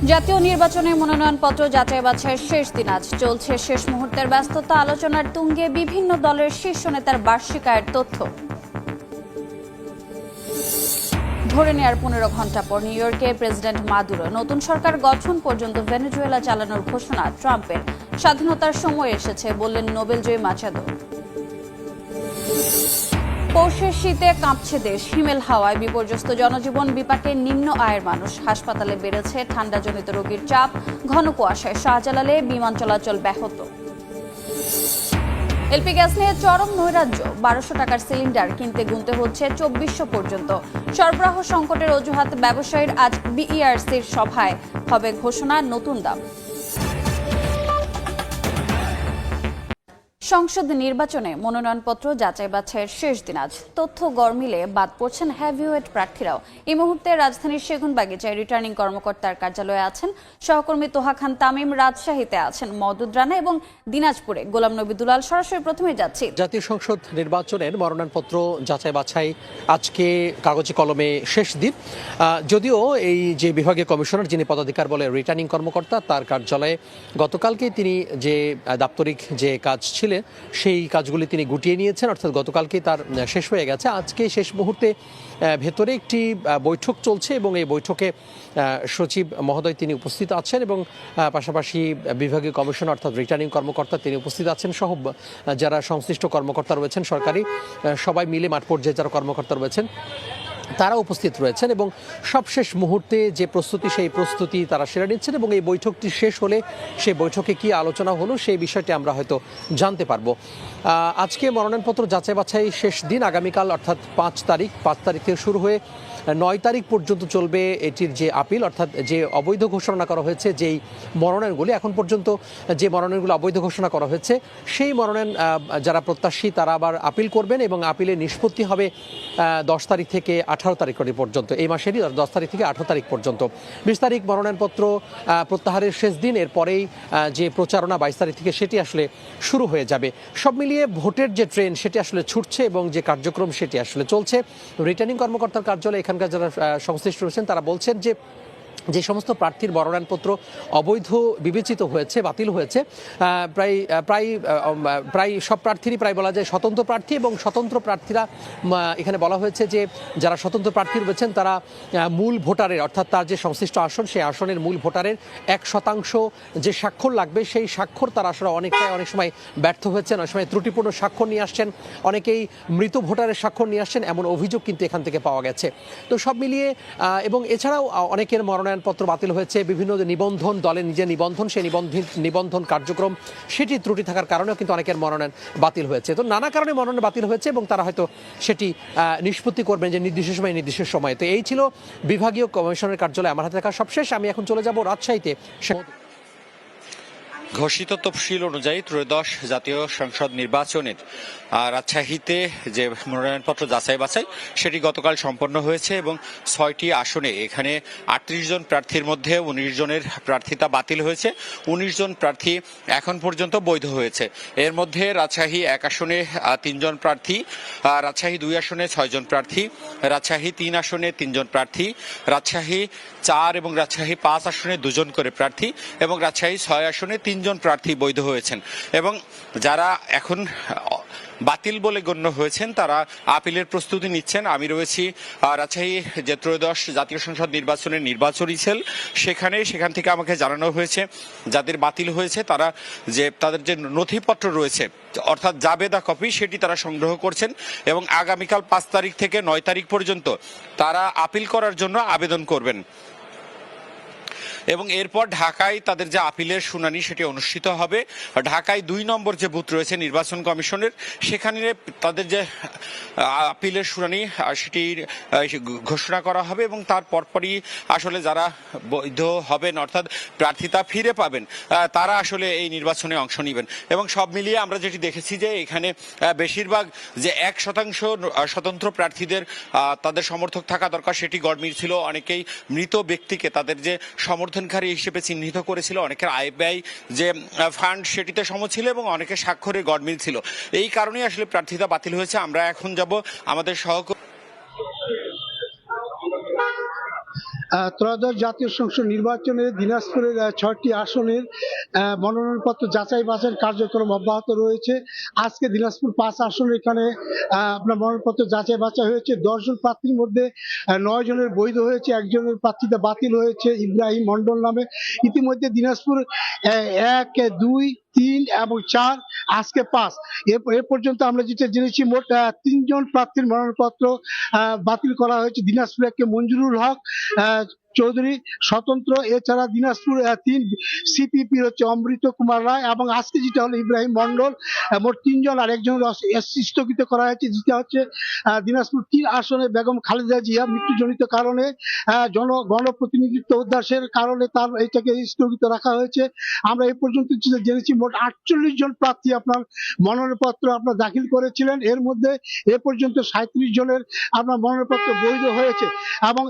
জাতীয় নির্বাচনে মনোনয়নপত্র যাচাই বাছাইয়ের শেষ দিন আজ চলছে শেষ মুহূর্তের ব্যস্ততা আলোচনার তুঙ্গে বিভিন্ন দলের শীর্ষ নেতার বার্ষিক আয়ের তথ্য ধরে নেয়ার 15 ঘণ্টা পর নিউ ইয়র্কে প্রেসিডেন্ট মাদুরো নতুন সরকার গঠন পর্যন্ত ভেনেজুয়েলা চালানোর ঘোষণা ট্রাম্পের স্বাধীনতার সময় এসেছে বললেন নোবেলজয়ী মাচাদো পৌষের শীতে কাঁপছে দেশ হিমেল হাওয়ায় বিপর্যস্ত জনজীবন বিপাকে নিম্ন আয়ের মানুষ হাসপাতালে বেড়েছে ঠান্ডাজনিত রোগীর চাপ ঘন কুয়াশায় শাহজালালে বিমান চলাচল ব্যাহত এলপি গ্যাস নিয়ে চরম নৈরাজ্য 1200 টাকার সিলিন্ডার কিনতে গুনতে হচ্ছে 2400 পর্যন্ত সরবরাহ সংকটের অজুহাত ব্যবসায়ীর আজ বিইআরসির সভায় হবে ঘোষণা নতুন দাম সংসদ নির্বাচনে মনোনয়নপত্র যাচাই বাছাইয়ের শেষ দিন আজ তথ্য গরমিলে বাদ পড়ছেন হেভিওয়েট প্রার্থীরাও এই মুহূর্তে রাজধানীর সেগুনবাগিচায় রিটার্নিং কর্মকর্তার কার্যালয়ে আছেন সহকর্মী তোহা খান তামিম রাজশাহীতে আছেন মওদুদ রানা এবং দিনাজপুরে গোলাম নবী দুলাল সরাসরি প্রথমে যাচ্ছি জাতীয় সংসদ নির্বাচনের মনোনয়নপত্র যাচাই বাছাই আজকে কাগজে কলমে শেষ দিন যদিও এই যে বিভাগীয় কমিশনার যিনি পদাধিকার বলে রিটার্নিং কর্মকর্তা তার কার্যালয়ে গতকালকে তিনি যে দাপ্তরিক যে কাজ ছিলেন সেই কাজগুলি তিনি গুটিয়ে নিয়েছেন অর্থাৎ গতকালকে তার শেষ হয়ে গেছে আজকে শেষ মুহূর্তে ভেতরে একটি বৈঠক চলছে এবং এই বৈঠকে সচিব মহোদয় তিনি উপস্থিত আছেন এবং পাশাপাশি বিভাগীয় কমিশনার অর্থাৎ রিটার্নিং কর্মকর্তা তিনি উপস্থিত আছেন সহ যারা সংশ্লিষ্ট কর্মকর্তা রয়েছেন সরকারি সবাই মিলে মাঠ পর্যায়ে যারা কর্মকর্তা রয়েছেন তারা উপস্থিত রয়েছেন এবং সবশেষ মুহূর্তে যে প্রস্তুতি সেই প্রস্তুতি তারা সেরে নিচ্ছেন এবং এই বৈঠকটি শেষ হলে সেই বৈঠকে কি আলোচনা হলো সেই বিষয়টি আমরা হয়তো জানতে পারবো আজকে মনোনয়নপত্র যাচাই বাছাই শেষ দিন আগামীকাল অর্থাৎ 5 তারিখ থেকে শুরু হয়ে 9 তারিখ পর্যন্ত চলবে এটির যে আপিল অর্থাৎ যে অবৈধ ঘোষণা করা হয়েছে যেই মনোনয়নগুলি এখন পর্যন্ত যে মনোনয়নগুলো অবৈধ ঘোষণা করা হয়েছে সেই মনোনয়ন যারা প্রত্যাশী তারা আবার আপিল করবেন এবং আপিলের নিষ্পত্তি হবে 10 তারিখ থেকে 18 তারিখ পর্যন্ত এই মাসেরই 10 তারিখ থেকে 18 তারিখ পর্যন্ত 20 তারিখ মনোনয়নপত্র প্রত্যাহারের শেষ দিন এরপরেই যে প্রচারণা 22 তারিখ থেকে সেটি আসলে শুরু হয়ে যাবে সব মিলিয়ে ভোটের যে ট্রেন সেটি আসলে ছুটছে এবং যে কার্যক্রম সেটি আসলে চলছে রিটার্নিং কর্মকর্তার কার্যালয়ে এখানকার যারা সংশ্লিষ্ট রয়েছেন তারা বলছেন যে সমস্ত প্রার্থীর মনোনয়নপত্র অবৈধ বিবেচিত হয়েছে বাতিল হয়েছে প্রায় সব প্রার্থীরই প্রায় বলা যায় স্বতন্ত্র প্রার্থী এবং স্বতন্ত্র প্রার্থীরা এখানে বলা হয়েছে যে যারা স্বতন্ত্র প্রার্থী রয়েছেন তারা মূল ভোটারের অর্থাৎ তার যে সংশ্লিষ্ট আসন সেই আসনের মূল ভোটারের 1% যে স্বাক্ষর লাগবে সেই স্বাক্ষর তারা আসলে অনেক সময় ব্যর্থ হয়েছেন অনেক সময় ত্রুটিপূর্ণ স্বাক্ষর নিয়ে আসছেন অনেকেই মৃত ভোটারের স্বাক্ষর নিয়ে আসছেন এমন অভিযোগ কিন্তু এখান থেকে পাওয়া গেছে তো সব মিলিয়ে এবং এছাড়াও অনেকের মনোনয়নপত্র বাতিল হয়েছে বিভিন্ন নিবন্ধন দলের নিজের নিবন্ধন সেই নিবন্ধন কার্যক্রম সেটি ত্রুটি থাকার কারণেও কিন্তু অনেকের মনোনয়ন বাতিল হয়েছে তো নানা কারণে মনোনয়ন বাতিল হয়েছে এবং তারা হয়তো সেটি নিষ্পত্তি করবেন যে নির্দিষ্ট সময়ে তো এই ছিল বিভাগীয় কমিশনের কার্যালয়ে আমার হাতে থাকা সবশেষ আমি এখন চলে যাব রাজশাহীতে ঘোষিত তফসিল অনুযায়ী ত্রয়োদশ জাতীয় সংসদ নির্বাচনের রাজশাহীতে যে মনোনয়নপত্র যাচাই বাছাই সেটি গতকাল সম্পন্ন হয়েছে এবং 6টি আসনে এখানে 38 জন প্রার্থীর মধ্যে 19 জনের প্রার্থিতা বাতিল হয়েছে 19 জন প্রার্থী এখন পর্যন্ত বৈধ হয়েছে এর মধ্যে রাজশাহী 1 আসনে 3 জন প্রার্থী রাজশাহী 2 আসনে 6 জন প্রার্থী রাজশাহী 3 আসনে 3 জন প্রার্থী রাজশাহী 4 এবং রাজশাহী 5 আসনে 2 জন করে প্রার্থী এবং রাজশাহী 6 আসনে 3 জন প্রার্থী বৈধ হয়েছেন এবং যারা এখন বাতিল বলে গণ্য হয়েছেন তারা আপিলের প্রস্তুতি নিচ্ছেন আমি রয়েছি রাজশাহী যে ত্রয়োদশ জাতীয় সংসদ নির্বাচনের নির্বাচনী সেল সেখান থেকে আমাকে জানানো হয়েছে যাদের বাতিল হয়েছে তারা যে তাদের যে নথিপত্র রয়েছে অর্থাৎ জাবেদা কপি সেটি তারা সংগ্রহ করছেন এবং আগামীকাল 5 তারিখ থেকে 9 তারিখ পর্যন্ত তারা আপিল করার জন্য আবেদন করবেন এবং এরপর ঢাকায় তাদের যে আপিলের শুনানি সেটি অনুষ্ঠিত হবে ঢাকায় 2 নম্বর যে বুথ রয়েছে নির্বাচন কমিশনের সেখানে তাদের যে আপিলের শুনানি সেটি ঘোষণা করা হবে এবং তার পরপরই আসলে যারা বৈধ হবেন অর্থাৎ প্রার্থিতা ফিরে পাবেন তারা আসলে এই নির্বাচনে অংশ নেবেন এবং সব মিলিয়ে আমরা যেটি দেখেছি যে এখানে বেশিরভাগ যে 1% স্বতন্ত্র প্রার্থীদের তাদের সমর্থক থাকা দরকার সেটি গড়মিল ছিল অনেকেই মৃত ব্যক্তিকে তাদের যে সমর্থনকারী হিসেবে চিহ্নিত করেছিল অনেকের আয় ব্যয় যে ফান্ড সেটিতে সম ছিল এবং অনেকের স্বাক্ষরে গড়মিল ছিল এই কারণেই আসলে প্রার্থিতা বাতিল হয়েছে আমরা এখন যাব আমাদের ত্রয়োদশ জাতীয় সংসদ নির্বাচনে দিনাজপুরের 6টি আসনের মনোনয়নপত্র যাচাই বাছাইয়ের কার্যক্রম অব্যাহত রয়েছে। আজকে দিনাজপুর 5 আসনে এখানে আপনার মনোনয়নপত্র যাচাই বাছাই হয়েছে। 10 জন প্রার্থীর মধ্যে 9 জনের বৈধ হয়েছে, একজনের প্রার্থীতা বাতিল হয়েছে ইব্রাহিম মন্ডল নামে। ইতিমধ্যে দিনাজপুর 1, 2, 3 এবং 4, আজকে 5 এ পর্যন্ত আমরা যেটা জেনেছি মোট 3 জন প্রার্থীর মনোনয়নপত্র বাতিল করা হয়েছে। দিনাজপুর 1 মঞ্জুরুল হক চৌধুরী স্বতন্ত্র, এছাড়া দিনাজপুর 3 সিপিপি হচ্ছে অমৃত কুমার রায়, এবং আজকে যেটা হলো ইব্রাহিম মন্ডল। মোট 3 জন, আর একজন স্থগিত করা হয়েছে, যেটা হচ্ছে দিনাজপুর 3 আসনে বেগম খালেদা জিয়া মৃত্যুজনিত কারণে গণপ্রতিনিধিত্ব উদ্দেশ্যের কারণে তার এটাকে স্থগিত রাখা হয়েছে। আমরা এই পর্যন্ত জেনেছি মোট 48 জন প্রার্থী আপনার মনোনয়নপত্র আপনার দাখিল করেছিলেন। এর মধ্যে এ পর্যন্ত 37 জনের আপনার মনোনয়নপত্র বৈধ হয়েছে, এবং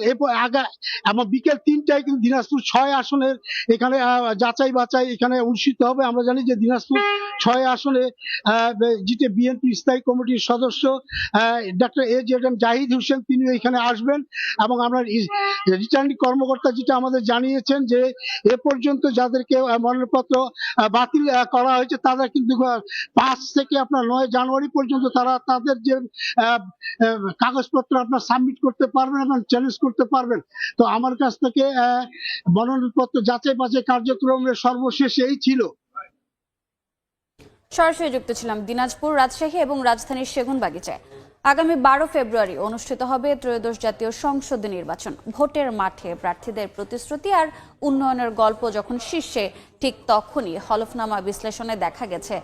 এবং বিকেল 3টায় কিন্তু দিনাজপুর 6 আসনের এখানে যাচাই বাছাই এখানে অনুষ্ঠিত হবে। আমরা জানি যে দিনাজপুর 6 আসনে যেটা বিএনপি স্থায়ী কমিটির সদস্য ডক্টর AJM জাহিদ হোসেন তিনি এখানে আসবেন, এবং আমরা রিটার্নিং কর্মকর্তা যেটা আমাদের জানিয়েছেন যে এ পর্যন্ত যাদেরকে মনোনয়নপত্র বাতিল করা হয়েছে তারা কিন্তু 5 থেকে আপনার 9 জানুয়ারি পর্যন্ত তারা তাদের যে কাগজপত্র আপনার সাবমিট করতে পারবেন এবং চ্যালেঞ্জ করতে পারবেন। তো আমার কাছ থেকে মনোনয়নপত্র যাচাই বাছাই কার্যক্রমের সর্বশেষ এই ছিল। সরাসরি যুক্ত ছিলাম দিনাজপুর, রাজশাহী এবং রাজধানীর সেগুনবাগিচায়। আগামী 12 ফেব্রুয়ারি অনুষ্ঠিত হবে ত্রয়োদশ জাতীয় সংসদ নির্বাচন। ভোটের মাঠে প্রার্থীদের প্রতিশ্রুতি আর উন্নয়নের গল্প যখন শীর্ষে, ঠিক তখনই হলফনামা বিশ্লেষণে দেখা গেছে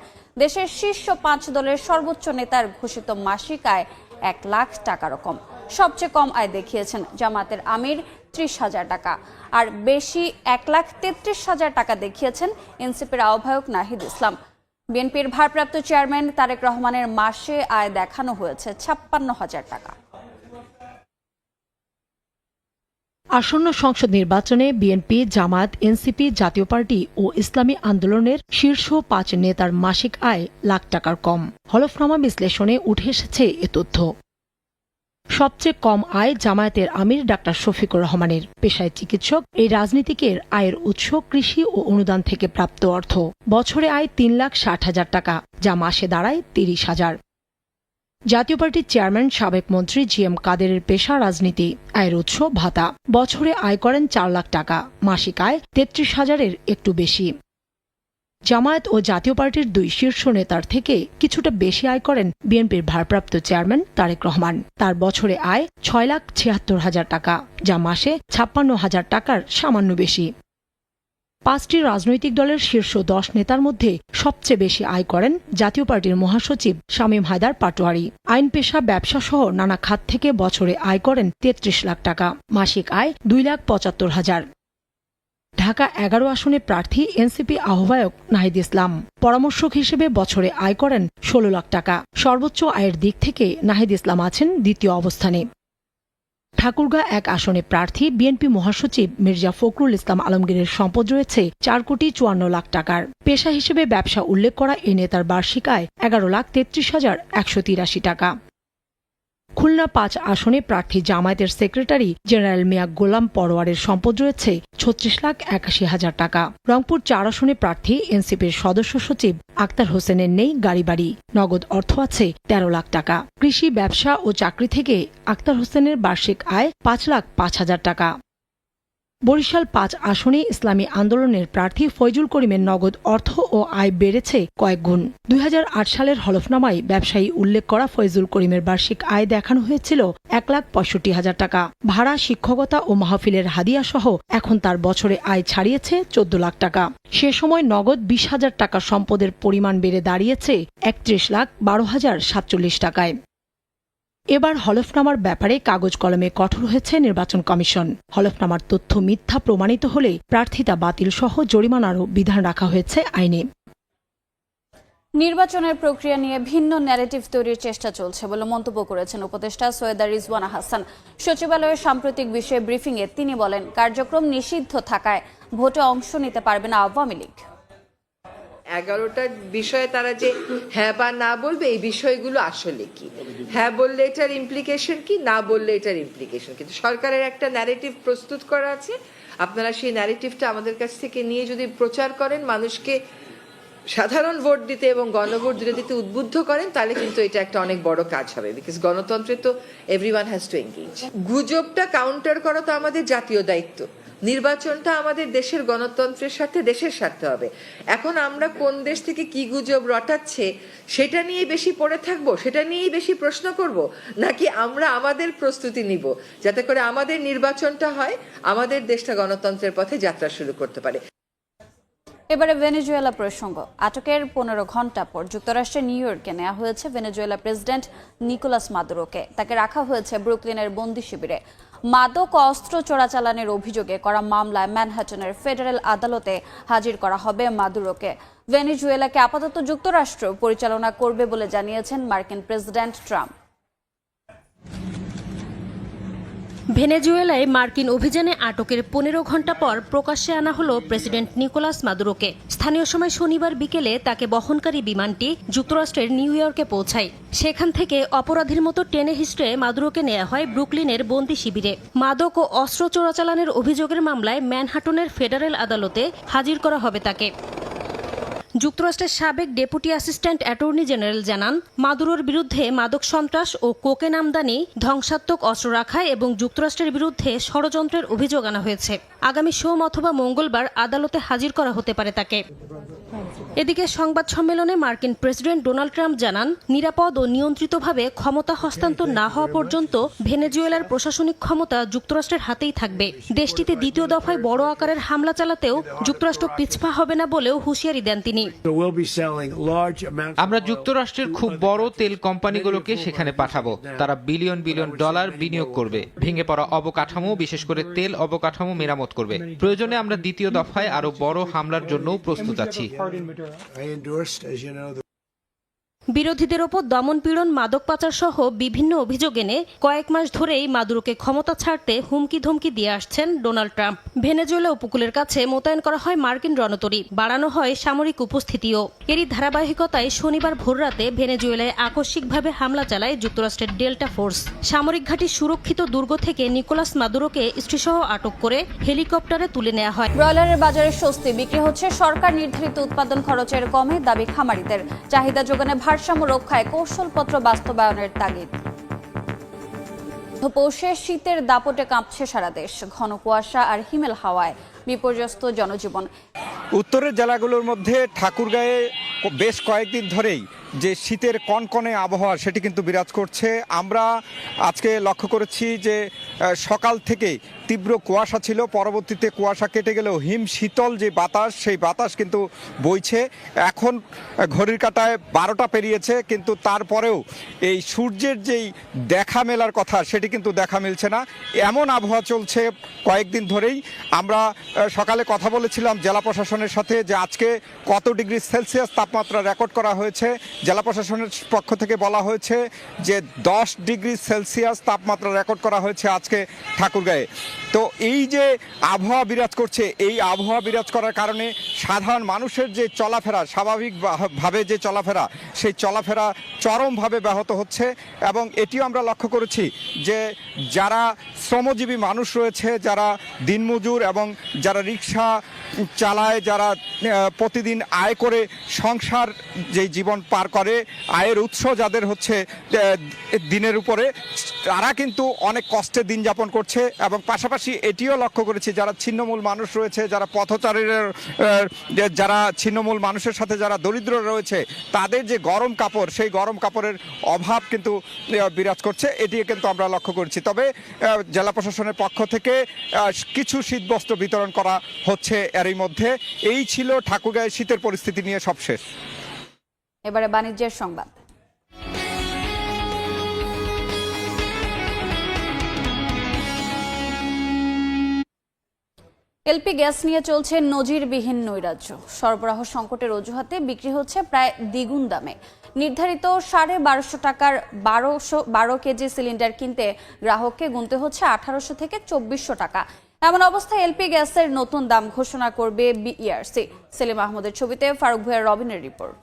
দেশের শীর্ষ 5 দলের সর্বোচ্চ নেতার ঘোষিত মাসিক আয় 1 লাখ টাকারও কম। সবচেয়ে কম আয় দেখিয়েছেন জামাতের আমির 30,000 টাকা, আর বেশি 1,33,000 টাকা দেখিয়েছেন এনসিপির আহ্বায়ক নাহিদ ইসলাম। বিএনপির ভারপ্রাপ্ত চেয়ারম্যান তারেক রহমানের মাসে আয় দেখানো হয়েছে 56,000 টাকা। আসন্ন সংসদ নির্বাচনে বিএনপি, জামায়াত, এনসিপি, জাতীয় পার্টি ও ইসলামী আন্দোলনের শীর্ষ 5 নেতার মাসিক আয় লাখ টাকার কম। হলফনামা বিশ্লেষণে উঠে এসেছে এ তথ্য। সবচেয়ে কম আয় জামায়াতের আমির ডাক্তার শফিকুর রহমানের। পেশায় চিকিৎসক, এই রাজনীতিকের আয়ের উৎস কৃষি ও অনুদান থেকে প্রাপ্ত অর্থ। বছরে আয় 3,60,000 টাকা, যা মাসে দাঁড়ায় 30,000। জাতীয় পার্টির চেয়ারম্যান সাবেক মন্ত্রী GM কাদেরের পেশা রাজনীতি, আয়ের উৎস ভাতা। বছরে আয় করেন 4 লাখ টাকা, মাসিক আয় 33,000-এর একটু বেশি। জামায়াত ও জাতীয় পার্টির 2 শীর্ষ নেতার থেকে কিছুটা বেশি আয় করেন বিএনপির ভারপ্রাপ্ত চেয়ারম্যান তারেক রহমান। তার বছরে আয় 6,76,000 টাকা, যা মাসে 56,000 টাকার সামান্য বেশি। 5টি রাজনৈতিক দলের শীর্ষ 10 নেতার মধ্যে সবচেয়ে বেশি আয় করেন জাতীয় পার্টির মহাসচিব শামীম হায়দার পাটোয়ারি। আইন, পেশা, ব্যবসা সহ নানা খাত থেকে বছরে আয় করেন 33 লাখ টাকা, মাসিক আয় 2,75,000। ঢাকা 11 আসনে প্রার্থী এনসিপি আহ্বায়ক নাহিদ ইসলাম পরামর্শক হিসেবে বছরে আয় করেন 16 লাখ টাকা। সর্বোচ্চ আয়ের দিক থেকে নাহিদ ইসলাম আছেন দ্বিতীয় অবস্থানে। ঠাকুরগাঁ 1 আসনে প্রার্থী বিএনপি মহাসচিব মির্জা ফখরুল ইসলাম আলমগীরের সম্পদ রয়েছে 4,54 লাখ টাকার। পেশা হিসেবে ব্যবসা উল্লেখ করা এই নেতার বার্ষিক আয় 11,33,183 টাকা। খুলনা 5 আসনে প্রার্থী জামায়াতের সেক্রেটারি জেনারেল মিয়া গোলাম পরোয়ারের সম্পদ রয়েছে 36,81,000 টাকা। রংপুর 4 আসনে প্রার্থী এনসিপির সদস্য সচিব আক্তার হোসেনের নেই গাড়ি বাড়ি, নগদ অর্থ আছে 13 লাখ টাকা। কৃষি, ব্যবসা ও চাকরি থেকে আক্তার হোসেনের বার্ষিক আয় 5,05,000 টাকা। বরিশাল 5 আসনে ইসলামী আন্দোলনের প্রার্থী ফয়জুল করিমের নগদ অর্থ ও আয় বেড়েছে কয়েক গুণ। 2008 সালের হলফনামায় ব্যবসায়ী উল্লেখ করা ফয়জুল করিমের বার্ষিক আয় দেখানো হয়েছিল 1,65,000 টাকা। ভাড়া, শিক্ষকতা ও মাহফিলের হাদিয়া সহ এখন তার বছরে আয় ছাড়িয়েছে 14 লাখ টাকা। সে সময় নগদ 20,000 টাকার সম্পদের পরিমাণ বেড়ে দাঁড়িয়েছে 31,12,047 টাকায়। এবার হলফনামার ব্যাপারে কাগজ কলমে কঠোর হয়েছে নির্বাচন কমিশন। হলফনামার তথ্য মিথ্যা প্রমাণিত হলে প্রার্থিতা বাতিল সহ জরিমানারও বিধান রাখা হয়েছে আইনে। নির্বাচনের প্রক্রিয়া নিয়ে ভিন্ন ন্যারেটিভ তৈরির চেষ্টা চলছে বলে মন্তব্য করেছেন উপদেষ্টা সৈয়দা রিজওয়ানা হাসান। সচিবালয়ের সাম্প্রতিক বিষয়ে ব্রিফিংয়ে তিনি বলেন, কার্যক্রম নিষিদ্ধ থাকায় ভোটে অংশ নিতে পারবে না আওয়ামী লীগ। 11টা বিষয়ে তারা যে হ্যাঁ বা না বলবে, এই বিষয়গুলো আসলে কি, হ্যাঁ বললে এটার ইমপ্লিকেশন কি, না বললে এটার ইমপ্লিকেশন, কিন্তু সরকারের একটা ন্যারেটিভ প্রস্তুত করা আছে। আপনারা সেই ন্যারেটিভটা আমাদের কাছ থেকে নিয়ে যদি প্রচার করেন, মানুষকে সাধারণ ভোট দিতে এবং গণভোট দিতে উদ্বুদ্ধ করেন, তাহলে কিন্তু এটা একটা অনেক বড় কাজ হবে। বিকজ গণতন্ত্রে তো এভরিওয়ান হ্যাজ টু এঙ্গেজ। গুজবটা কাউন্টার করা তো আমাদের জাতীয় দায়িত্ব। নির্বাচনটা আমাদের দেশের গণতন্ত্রের সাথে, দেশের স্বার্থে হবে। এখন আমরা কোন দেশ থেকে কি গুজব রটাচ্ছে সেটা নিয়ে বেশি পড়ে থাকবো, সেটা নিয়েই বেশি প্রশ্ন করব, নাকি আমরা আমাদের প্রস্তুতি নিব যাতে করে আমাদের নির্বাচনটা হয়, আমাদের দেশটা গণতন্ত্রের পথে যাত্রা শুরু করতে পারে। এবারে ভেনেজুয়েলা প্রসঙ্গ। আটকের 15 ঘন্টা পর যুক্তরাষ্ট্রের নিউ ইয়র্কে নেওয়া হয়েছে ভেনেজুয়েলা প্রেসিডেন্ট নিকোলাস মাদুরোকে। তাকে রাখা হয়েছে ব্রুকলিনের বন্দি শিবিরে। মাদক ও অস্ত্র চোরাচালানের অভিযোগে করা মামলায় ম্যানহাটনের ফেডারেল আদালতে হাজির করা হবে মাদুরোকে। ভেনেজুয়েলাকে আপাতত যুক্তরাষ্ট্র পরিচালনা করবে বলে জানিয়েছেন মার্কিন প্রেসিডেন্ট ট্রাম্প। ভেনেজুয়েলায় মার্কিন অভিযানে আটকের 15 ঘন্টা পর প্রকাশ্যে আনা হলো প্রেসিডেন্ট নিকোলাস মাদুরোকে। স্থানীয় সময় শনিবার বিকেলে তাকে বহনকারী বিমানটি যুক্তরাষ্ট্রের নিউ ইয়র্কে পৌঁছায়। সেখান থেকে অপরাধীর মতো টেনে হিস্ট্রে মাদুরোকে নেওয়া হয় ব্রুকলিনের বন্দি শিবিরে। মাদক ও অস্ত্র চোরাচালানের অভিযোগের মামলায় ম্যানহাটনের ফেডারেল আদালতে হাজির করা হবে তাকে। যুক্তরাষ্ট্রের সাবেক ডেপুটি অ্যাসিস্ট্যান্ট অ্যাটর্নি জেনারেল জানান, মাদুরোর বিরুদ্ধে মাদক সন্ত্রাস ও কোকেন আমদানি, ধ্বংসাত্মক অস্ত্র রাখা এবং যুক্তরাষ্ট্রের বিরুদ্ধে ষড়যন্ত্রের অভিযোগ আনা হয়েছে। আগামী সোম অথবা মঙ্গলবার আদালতে হাজির করা হতে পারে তাকে। এদিকে সংবাদ সম্মেলনে মার্কিন প্রেসিডেন্ট ডোনাল্ড ট্রাম্প জানান, নিরাপদ ও নিয়ন্ত্রিতভাবে ক্ষমতা হস্তান্তর না হওয়া পর্যন্ত ভেনেজুয়েলার প্রশাসনিক ক্ষমতা যুক্তরাষ্ট্রের হাতেই থাকবে। দেশটিতে দ্বিতীয় দফায় বড় আকারের হামলা চালাতেও যুক্তরাষ্ট্র পিছপা হবে না বলেও হুঁশিয়ারি দেন তিনি। আমরা যুক্তরাষ্ট্রের খুব বড় তেল কোম্পানিগুলোকে সেখানে পাঠাবো। তারা বিলিয়ন বিলিয়ন ডলার বিনিয়োগ করবে। ভেঙে পড়া অবকাঠামো, বিশেষ করে তেল অবকাঠামো মেরামত করবে। প্রয়োজনে আমরা দ্বিতীয় দফায় আরো বড় হামলার জন্যও প্রস্তুত আছি। বিরোধীদের ওপর দমনপীড়ন, মাদক পাচার সহ বিভিন্ন অভিযোগ এনে কয়েক মাস ধরেই মাদুরোকে ক্ষমতা ছাড়তে হুমকি ধমকি দিয়ে আসছেন ডোনাল্ড ট্রাম্প। ভেনেজুয়েলা উপকূলের কাছে মোতায়েন করা হয় মার্কিন রণতরী, বাড়ানো হয় সামরিক উপস্থিতিও। এরই ধারাবাহিকতায় শনিবার ভোররাতে ভেনেজুয়েলায় আকস্মিকভাবে হামলা চালায় যুক্তরাষ্ট্রের ডেল্টা ফোর্স। সামরিক ঘাঁটির সুরক্ষিত দুর্গ থেকে নিকোলাস মাদুরোকে স্ত্রীসহ আটক করে হেলিকপ্টারে তুলে নেওয়া হয়। ব্রয়লারের বাজারে স্বস্তি, বিক্রি হচ্ছে সরকার নির্ধারিত উৎপাদন খরচের কমে, দাবি খামারিদের। চাহিদা যোগানে ভারসাম্য রক্ষায় কৌশলপত্র বাস্তবায়নের তাগিদ। পৌষে শীতের দাপটে কাঁপছে সারা দেশ। ঘন কুয়াশা আর হিমেল হাওয়ায় বিপর্যস্ত জনজীবন। উত্তরের জেলাগুলোর মধ্যে ঠাকুরগাঁয়ে বেশ কয়েকদিন ধরেই যে শীতের কনকনে আবহাওয়া সেটি কিন্তু বিরাজ করছে। আমরা আজকে লক্ষ্য করেছি যে সকাল থেকে তীব্র কুয়াশা ছিল, পরবর্তীতে কুয়াশা কেটে গেলেও হিম শীতল যে বাতাস, সেই বাতাস কিন্তু বইছে। এখন ঘড়ির কাঁটায় 12টা পেরিয়েছে, কিন্তু তারপরেও এই সূর্যের যেই দেখা মেলার কথা সেটি কিন্তু দেখা মিলছে না। এমন আবহাওয়া চলছে কয়েকদিন ধরেই। আমরা সকালে কথা বলেছিলাম জেলা প্রশাসনের সাথে যে আজকে কত ডিগ্রি সেলসিয়াস তাপমাত্রা রেকর্ড করা হয়েছে। জেলা প্রশাসনের পক্ষ থেকে বলা হয়েছে যে 10 ডিগ্রি সেলসিয়াস তাপমাত্রা রেকর্ড করা হয়েছে আজকে ঠাকুরগাঁয়ে। তো এই যে আবহাওয়া বিরাজ করছে, এই আবহাওয়া বিরাজ করার কারণে সাধারণ মানুষের যে চলাফেরা, স্বাভাবিকভাবে যে চলাফেরা, সেই চলাফেরা চরমভাবে ব্যাহত হচ্ছে। এবং এটিও আমরা লক্ষ্য করেছি যে যারা শ্রমজীবী মানুষ রয়েছে, যারা দিনমজুর এবং যারা রিক্সা চালায়, যারা প্রতিদিন আয় করে সংসার যেই জীবন পার করে, আয়ের উৎস যাদের হচ্ছে দিনের উপরে, তারা কিন্তু অনেক কষ্টে দিন যাপন করছে। এবং পাশাপাশি এটিও লক্ষ্য করেছি যারা ছিন্নমূল মানুষ রয়েছে, যারা পথচারীরা, যারা ছিন্নমূল মানুষের সাথে যারা দরিদ্র রয়েছে, তাদের যে গরম কাপড়, সেই গরম কাপড়ের অভাব কিন্তু বিরাজ করছে। এটি কিন্তু আমরা লক্ষ্য করছি। তবে জেলা প্রশাসনের পক্ষ থেকে কিছু শীতবস্ত্র বিতরণ করা হচ্ছে এরই মধ্যে। এই ছিল ঠাকুরগাঁয়ের শীতের পরিস্থিতি নিয়ে সবশেষ। এবারে বাণিজ্যের সংবাদ। এলপি গ্যাস নিয়ে চলছে নজিরবিহীন নৈরাজ্য। সরবরাহ সংকটের অজুহাতে বিক্রি হচ্ছে প্রায় দ্বিগুণ দামে। নির্ধারিত 1250 টাকার 12 কেজি সিলিন্ডার কিনতে গ্রাহককে গুনতে হচ্ছে 1800 থেকে 2400 টাকা। এমন অবস্থায় এলপি গ্যাসের নতুন দাম ঘোষণা করবে বিইআরসি। সেলিম আহমদের ছবিতে ফারুক ভূঁইয়া রবিনের রিপোর্ট।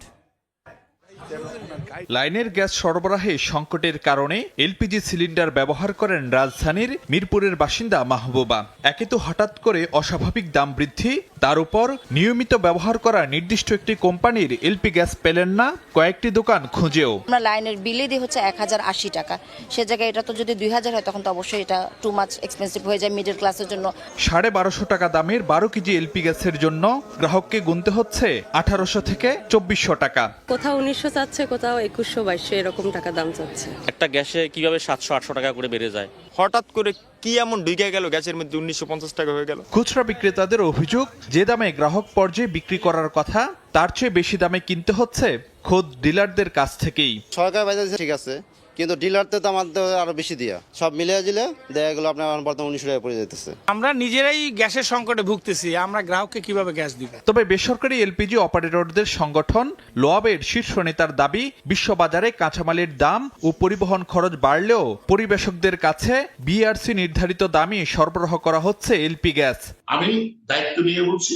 লাইনের গ্যাস সরবরাহে সংকটের কারণে এলপিজি সিলিন্ডার ব্যবহার করেন রাজধানীর মিরপুরের বাসিন্দা মাহবুবা। একে তো হঠাৎ করে অস্বাভাবিক দাম বৃদ্ধি, তার উপর নিয়মিত ব্যবহার করা নির্দিষ্ট একটি কোম্পানির এলপি গ্যাস পেলেন না কয়েকটি দোকান খুঁজেও। আমরা লাইনের বিলে দিই হচ্ছে 1080 টাকা, সে জায়গায় এটা তো যদি 2000 হয় তখন তো অবশ্যই এটা টু মাচ এক্সপেন্সিভ হয়ে যায় মিডল ক্লাসের জন্য। 1250 টাকা দামের 12 কেজি এলপি গ্যাসের জন্য গ্রাহককে গুনতে হচ্ছে 1800 থেকে 2400 টাকা। কোথাও 1900 চাচ্ছে, কোথাও 2100-2200 এরকম টাকা দাম চাচ্ছে। একটা গ্যাসে কিভাবে 700-800 টাকা করে বেড়ে যায়? হঠাৎ করে কি এমন ঢুকে গেল গ্যাসের মধ্যে 1950 টাকা হয়ে গেল। খুচরা বিক্রেতাদের অভিযোগ, যে দামে গ্রাহক পর্যায়ে বিক্রি করার কথা তার চেয়ে বেশি দামে কিনতে হচ্ছে খোদ ডিলারদের কাছ থেকেই। সরকার বাজারে ঠিক আছে, কিন্তু ডিলারতে তো আমাদের আরো বেশি দিয়া সব মিলিয়ে দিলে দেখা গেল আপনার বর্তমানে 1900 টাকা পড়ে যেতেছে। আমরা নিজেরাই গ্যাসের সংকটে ভুগতেছি, আমরা গ্রাহককে কিভাবে গ্যাস দিব? তবে বেসরকারি এলপিজি অপারেটরদের সংগঠন লোয়াবের শীর্ষ নেতার দাবি, বিশ্ববাজারে কাঁচামালের দাম ও পরিবহন খরচ বাড়লেও পরিবেশকদের কাছে বিআরসি নির্ধারিত দামই সরবরাহ করা হচ্ছে এলপি গ্যাস। আমি দায়িত্ব নিয়ে বলছি,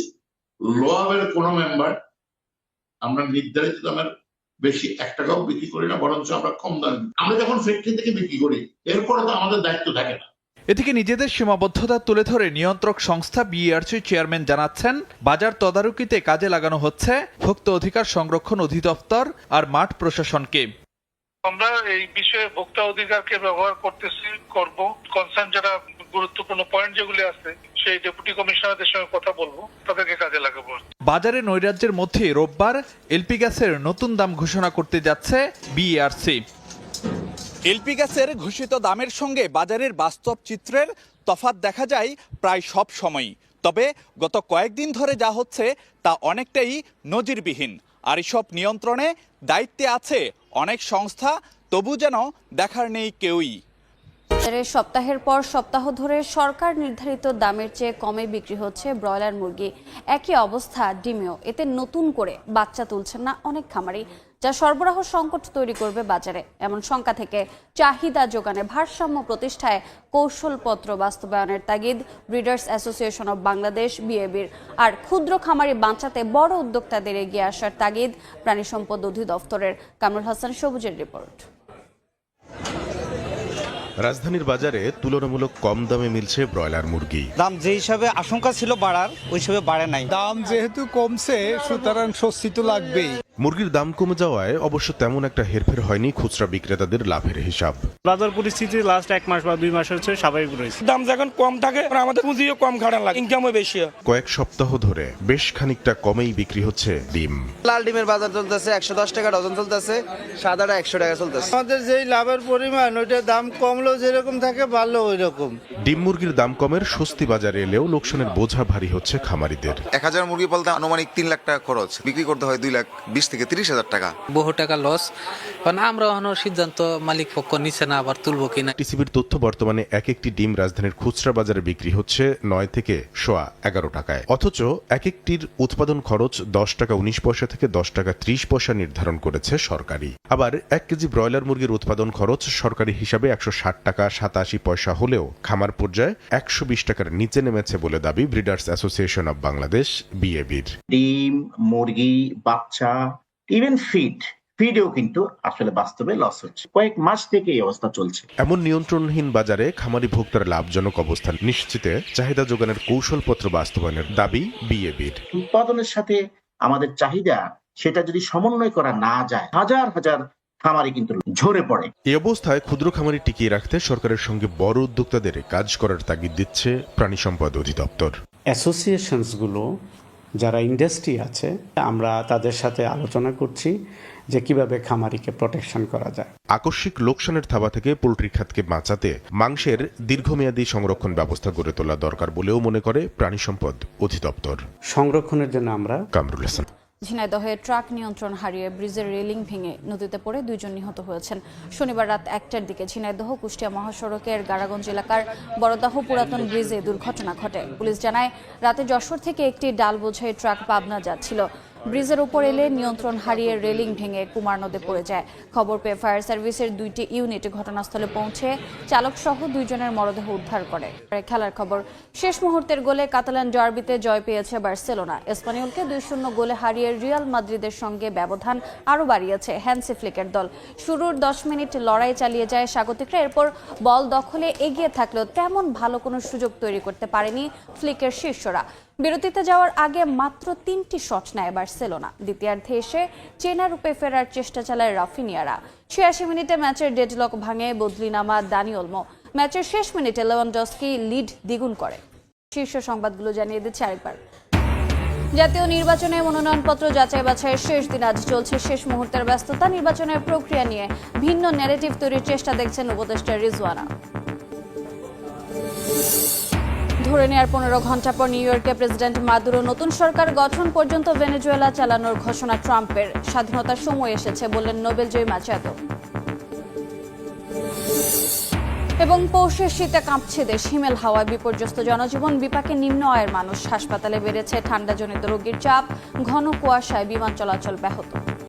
লোয়াবের কোন মেম্বার আমরা নির্ধারিত দামের বেশি 1 টাকাও বিক্রি করি না, বরঞ্চ আমরা কম দামে। আমরা যখন ফ্যাক্টরি থেকে বিক্রি করি এরপরে তো আমাদের দায়িত্ব থাকে না। এদিকে নিজেদের সীমাবদ্ধতা তুলে ধরে নিয়ন্ত্রক সংস্থা বিইআরসি চেয়ারম্যান জানাচ্ছেন, বাজার তদারকিতে কাজে লাগানো হচ্ছে ভোক্তা অধিকার সংরক্ষণ অধিদপ্তর আর মাঠ প্রশাসনকে। আমরা এই বিষয়ে ভোক্তা অধিকারকে ব্যবহার করব। কনসার্ন যারা গুরুত্বপূর্ণ পয়েন্ট যেগুলি আছে সেই ডেপুটি কমিশনারদের সঙ্গে কথা বলবো, তাদেরকে কাজে লাগাবো। বাজারে নৈরাজ্যের মধ্যে রোববার এলপি গ্যাসের নতুন দাম ঘোষণা করতে যাচ্ছে বিইআরসি। এলপি গ্যাসের ঘোষিত দামের সঙ্গে বাজারের বাস্তব চিত্রের তফাৎ দেখা যায় প্রায় সব সময়ই। তবে গত কয়েকদিন ধরে যা হচ্ছে তা অনেকটাই নজিরবিহীন। আর এসব নিয়ন্ত্রণে দায়িত্বে আছে অনেক সংস্থা, তবু যেন দেখার নেই কেউই। সপ্তাহের পর সপ্তাহ ধরে সরকার নির্ধারিত দামের চেয়ে কমে বিক্রি হচ্ছে ব্রয়লার মুরগি। একই অবস্থা ডিমেও। এতে নতুন করে বাচ্চা তুলছেন না অনেক খামারি, যা সরবরাহ সংকট তৈরি করবে বাজারে। এমন শঙ্কা থেকে চাহিদা যোগানে ভারসাম্য প্রতিষ্ঠায় কৌশলপত্র বাস্তবায়নের তাগিদ ব্রিডার্স অ্যাসোসিয়েশন অব বাংলাদেশ বিএবির। আর ক্ষুদ্র খামারি বাঁচাতে বড় উদ্যোক্তাদের এগিয়ে আসার তাগিদ প্রাণী সম্পদ অধিদপ্তরের। কামরুল হাসান সবুজের রিপোর্ট। রাজধানীর বাজারে তুলনামূলক কম দামে মিলছে ব্রয়লার মুরগি। দাম যে হিসাবে আশঙ্কা ছিল বাড়ার, ওই হিসাবে বাড়ে নাই। দাম যেহেতু কমছে সুতরাং স্বস্তি তো লাগবেই। মুরগির দাম কমে যাওয়ায় অবশ্য তেমন একটা হেরফের হয়নি খুচরা বিক্রেতাদের লাভের হিসাব। বাজার পরিস্থিতি লাস্ট 1 মাস বা 2 মাস হচ্ছে স্বাভাবিক রয়েছে। দাম যখন কম থাকে আমাদের পুঁজিও কম খাটান লাগে, ইনকামও বেশি। কয়েক সপ্তাহ ধরে বেশ খানিকটা কমেই বিক্রি হচ্ছে ডিম। লাল ডিমের বাজার চলতেছে 110 টাকা ডজন চলতেছে, সাদাটা 100 টাকা চলতেছে। আমাদের যেই লাভের পরিমাণ ওইটা দাম কমলেও যেরকম থাকে বাড়লেও ওই রকম। ডিম মুরগির দাম কমের স্বস্তি বাজারে এলেও লোকসানের বোঝা ভারী হচ্ছে খামারিদের। 1000 মুরগি পালতে আনুমানিক 3 লাখ টাকা খরচ, বিক্রি করতে হয় 2,20,000 থেকে 30,000 টাকা। বহু টাকা লস। কারণ আমরা সিদ্ধান্ত মালিক পক্ষ নিচ্ছে না, আবার তুলবো কিনা। টিসিবির তথ্য, বর্তমানে এক একটি ডিম রাজধানীর খুচরা বাজারে বিক্রি হচ্ছে 9 থেকে 11.25 টাকায়। অথচ এক একটির উৎপাদন খরচ 10 টাকা 19 পয়সা থেকে 10 টাকা 30 পয়সা নির্ধারণ করেছে সরকারি। আবার 1 কেজি ব্রয়লার মুরগির উৎপাদন খরচ সরকারি হিসাবে 160 টাকা 87 পয়সা হলেও খামার পর্যায়ে 120 টাকার নিচে নেমেছে বলে দাবি ব্রিডার্স অ্যাসোসিয়েশন অব বাংলাদেশ বিএবির। ডিম, মুরগি, বাচ্চা, ইভেন ফিডেও কিন্তু আসলে বাস্তবে লস হচ্ছে। কয়েক মাস থেকে এই অবস্থা চলছে। এমন নিয়ন্ত্রণহীন বাজারে খামারি ভোক্তার লাভজনক অবস্থান নিশ্চিতে চাহিদা যোগানের কৌশলপত্র বাস্তবায়নের দাবি বিএবির। উৎপাদনের সাথে আমাদের চাহিদা সেটা যদি সমন্বয় করা না যায়, হাজার হাজার খামারি কিন্তু ঝরে পড়ে। এই অবস্থায় ক্ষুদ্র খামারি টিকিয়ে রাখতে সরকারের সঙ্গে বড় উদ্যোক্তাদের কাজ করার তাগিদ দিচ্ছে প্রাণী সম্পদ অধিদপ্তর। অ্যাসোসিয়েশনসগুলো যারা ইন্ডাস্ট্রি আছে, আমরা তাদের সাথে আলোচনা করছি যে কিভাবে খামারিকে প্রোটেকশন করা যায়। আকস্মিক লোকসানের থাবা থেকে পোল্ট্রি খাতকে বাঁচাতে মাংসের দীর্ঘমেয়াদী সংরক্ষণ ব্যবস্থা গড়ে তোলা দরকার বলেও মনে করে প্রাণী সম্পদ অধিদপ্তর। সংরক্ষণের জন্য আমরা কামরুল হাসান। ঝিনাইদহে ট্রাক নিয়ন্ত্রণ হারিয়ে ব্রিজের রেলিং ভেঙে নদীতে পড়ে 2 জন নিহত হয়েছেন। শনিবার রাত 1টার দিকে ঝিনাইদহ কুষ্টিয়া মহাসড়কের গাড়াগঞ্জ এলাকার বড়দাহ পুরাতন ব্রিজে দুর্ঘটনা ঘটে। পুলিশ জানায়, রাতে যশোর থেকে একটি ডাল বোঝাই ট্রাক পাবনা যাচ্ছিল। ব্রিজের উপর এলে নিয়ন্ত্রণ হারিয়ে রেলিং ভেঙে কুমার নদে পড়ে যায়। খবর পেয়ে ফায়ার সার্ভিসের 2টি ইউনিট ঘটনাস্থলে পৌঁছে চালক সহ 2 জনের মরদেহ উদ্ধার করে। খেলার খবর, শেষ মুহূর্তের গোলে কাতালান ডার্বিতে জয় পেয়েছে বার্সেলোনা। এসপানিওলকে 2-0 গোলে হারিয়ে রিয়াল মাদ্রিদের সঙ্গে ব্যবধান আরও বাড়িয়েছে হ্যান্সি ফ্লিকের দল। শুরুর 10 মিনিট লড়াই চালিয়ে যায় স্বাগতিকরা। এরপর বল দখলে এগিয়ে থাকলেও তেমন ভালো কোনো সুযোগ তৈরি করতে পারেনি ফ্লিকের শিষ্যরা। বিরতিতে যাওয়ার আগে মাত্র 3টি শট নেয় বার্সেলোনা। দ্বিতীয়ার্ধে এসে চেনা রূপে ফেরার চেষ্টা চালায় রাফিনিয়ারা। 86 মিনিটে ম্যাচের ডেডলক ভাঙে বদলি নামা দানি ওলমো। ম্যাচের শেষ মিনিটে লেভানডস্কি লিড দ্বিগুণ করে। শীর্ষ সংবাদগুলো জানিয়ে দিচ্ছে আরেকবার। জাতীয় নির্বাচনে মনোনয়নপত্র যাচাই বাছাইয়ের শেষ দিন। আজ চলছে শেষ মুহূর্তের ব্যস্ততা। নির্বাচনের প্রক্রিয়া নিয়ে ভিন্ন ন্যারেটিভ তৈরির চেষ্টা দেখছেন উপদেষ্টা রিজওয়ানা। ধরে নেওয়ার 15 ঘন্টা পর নিউ ইয়র্কে প্রেসিডেন্ট মাদুরো নতুন সরকার গঠন পর্যন্ত ভেনেজুয়েলা চালানোর ঘোষণা ট্রাম্পের। স্বাধীনতার সময় এসেছে বললেন নোবেলজয়ী মাচাদো। এবং পৌষের শীতে কাঁপছে দেশ। হিমেল হাওয়ায় বিপর্যস্ত জনজীবন, বিপাকে নিম্ন আয়ের মানুষ। হাসপাতালে বেড়েছে ঠান্ডাজনিত রোগীর চাপ, ঘন কুয়াশায় বিমান চলাচল ব্যাহত।